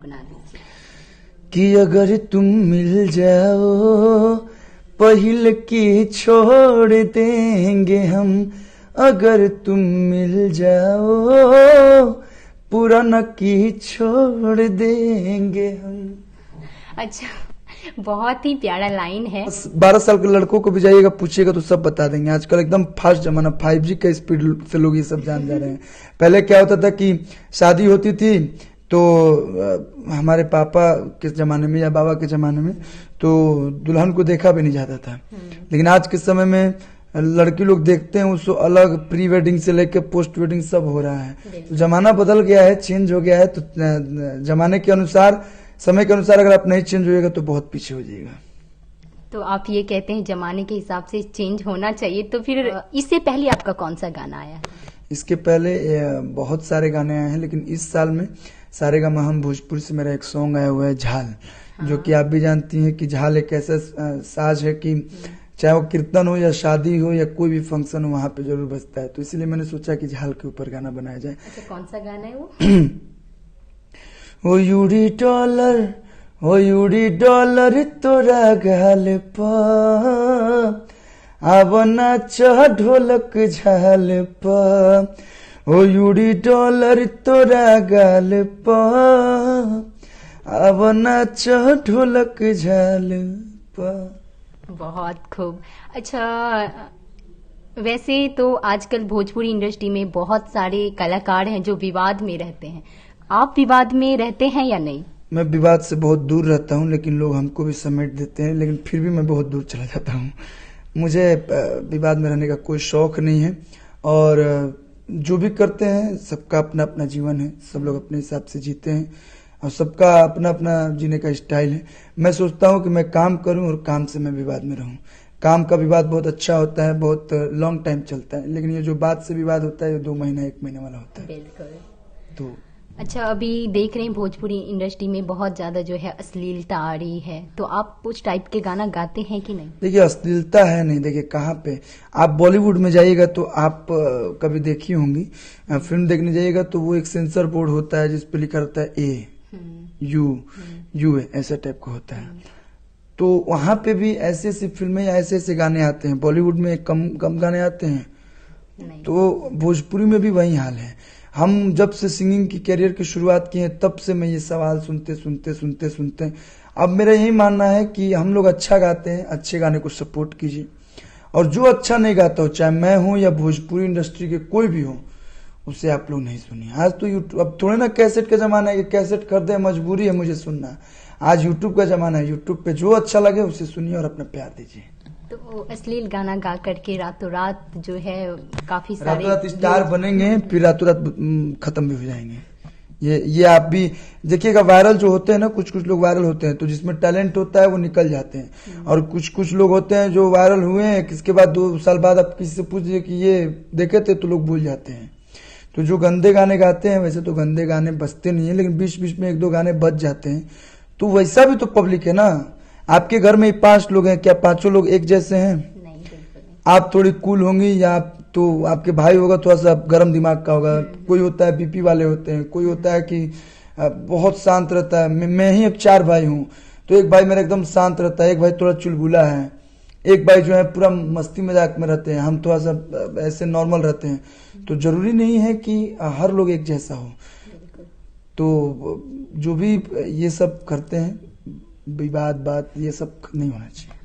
गुनगुना दीजिए। कि अगर तुम मिल जाओ पहले की छोड़ देंगे हम, अगर तुम मिल जाओ पुराना की छोड़ देंगे हम। अच्छा, बहुत ही प्यारा लाइन है। 12 साल के लड़कों को भी जाइएगा पूछिएगा तो सब बता देंगे। आजकल एकदम फास्ट जमाना, 5G का स्पीड से लोग ये सब जान जा रहे हैं। पहले क्या होता था कि शादी होती थी तो हमारे पापा के जमाने में या बाबा के जमाने में तो दुल्हन को देखा भी नहीं जाता था, लेकिन आज के समय में लड़की लोग देखते हैं उसको अलग, प्री वेडिंग से लेकर पोस्ट वेडिंग सब हो रहा है। तो जमाना बदल गया है, चेंज हो गया है। तो जमाने के अनुसार, समय के अनुसार अगर आप नहीं चेंज होइएगा तो बहुत पीछे हो जाइएगा। तो आप ये कहते हैं जमाने के हिसाब से चेंज होना चाहिए, तो फिर इससे पहले आपका कौन सा गाना आया? इसके पहले बहुत सारे गाने आए हैं, लेकिन इस साल में सारेगामा हम भोजपुरी से मेरा एक सॉन्ग आया हुआ है झाल। जो कि आप भी जानती हैं कि झाल एक ऐसा साज है कि चाहे वो कीर्तन हो या शादी हो या कोई भी फंक्शन हो वहां पे जरूर बजता है। तो इसीलिए मैंने सोचा कि झाल के ऊपर गाना बनाया जाए। अच्छा, कौन सा गाना है वो? ओ यूडी डॉलर तोरा गाल पर अब नाच ढोलक झाल पर, ओ यूडी डॉलर तोरा गाल पर अब नाच ढोलक झाल पर। बहुत खूब। अच्छा, वैसे तो आजकल भोजपुरी इंडस्ट्री में बहुत सारे कलाकार हैं जो विवाद में रहते हैं। आप विवाद में रहते हैं या नहीं? मैं विवाद से बहुत दूर रहता हूं, लेकिन लोग हमको भी समेट देते हैं, लेकिन फिर भी मैं बहुत दूर चला जाता हूं। मुझे विवाद में रहने का कोई शौक नहीं है, और जो भी करते हैं सबका अपना अपना जीवन है, सब लोग अपने हिसाब से जीते हैं और सबका अपना अपना जीने का स्टाइल है। मैं सोचता हूं कि मैं काम करूं और काम से मैं विवाद में रहूं। काम का विवाद बहुत अच्छा होता है, बहुत लॉन्ग टाइम चलता है, लेकिन ये जो बात से विवाद होता है ये 2 महीना 1 महीने वाला होता है। बिल्कुल। तो अच्छा, अभी देख रहे हैं भोजपुरी इंडस्ट्री में बहुत ज्यादा जो है अश्लीलता आ रही है, तो आप उस टाइप के गाना गाते हैं कि नहीं? देखिए, अश्लीलता है नहीं। देखिए, कहाँ पे आप बॉलीवुड में जाइएगा तो आप कभी देखी होंगी, फिल्म देखने जाइएगा तो वो एक सेंसर बोर्ड होता है जिसपे लिखा रहता है यू ऐसा टाइप का होता है। तो वहां पे भी ऐसे ऐसी फिल्में या ऐसे ऐसे गाने आते हैं। बॉलीवुड में कम गाने आते हैं, तो भोजपुरी में भी वही हाल है। हम जब से सिंगिंग की करियर की शुरुआत की है तब से मैं ये सवाल सुनते अब मेरा यही मानना है कि हम लोग अच्छा गाते हैं, अच्छे गाने को सपोर्ट कीजिए, और जो अच्छा नहीं गाता हो, चाहे मैं हूं या भोजपुरी इंडस्ट्री के कोई भी हो, उसे आप लोग नहीं सुनिए। आज तो यूट्यूब, अब थोड़े ना कैसेट का जमाना है कि कैसेट खरीदे, मजबूरी है मुझे सुनना। आज यूट्यूब का जमाना है, यूट्यूब पे जो अच्छा लगे उसे सुनिए और अपना प्यार दीजिए। तो अश्लील गाना गा करके रातों रात जो है काफी सारे रात स्टार बनेंगे, फिर रातों रात खत्म भी हो जाएंगे। ये आप भी देखिएगा, वायरल जो होते हैं ना, कुछ लोग वायरल होते हैं तो जिसमें टैलेंट होता है वो निकल जाते हैं, और कुछ लोग होते हैं जो वायरल हुए हैं, किसके बाद 2 साल बाद आप किसी से पूछिए कि ये देखे थे तो लोग भूल जाते हैं। तो जो गंदे गाने गाते हैं, वैसे तो गंदे गाने बजते नहीं है, लेकिन बीच बीच में 1-2 गाने बज जाते हैं, तो वैसा भी तो पब्लिक है ना। आपके घर में 5 लोग हैं, क्या 5 लोग एक जैसे हैं? नहीं, बिल्कुल नहीं। आप थोड़ी कूल होंगी, या तो आपके भाई होगा थोड़ा सा गर्म दिमाग का होगा, कोई होता है बीपी वाले होते हैं, कोई होता है कि बहुत शांत रहता है। मैं ही अब 4 भाई हूँ, तो एक भाई मेरा एकदम शांत रहता है, एक भाई थोड़ा चुलबुला है, एक भाई जो है पूरा मस्ती मजाक में रहते हैं, हम थोड़ा सा ऐसे नॉर्मल रहते हैं। तो जरूरी नहीं है कि हर लोग एक जैसा हो। तो जो भी ये सब करते हैं, विवाद बात ये सब नहीं होना चाहिए।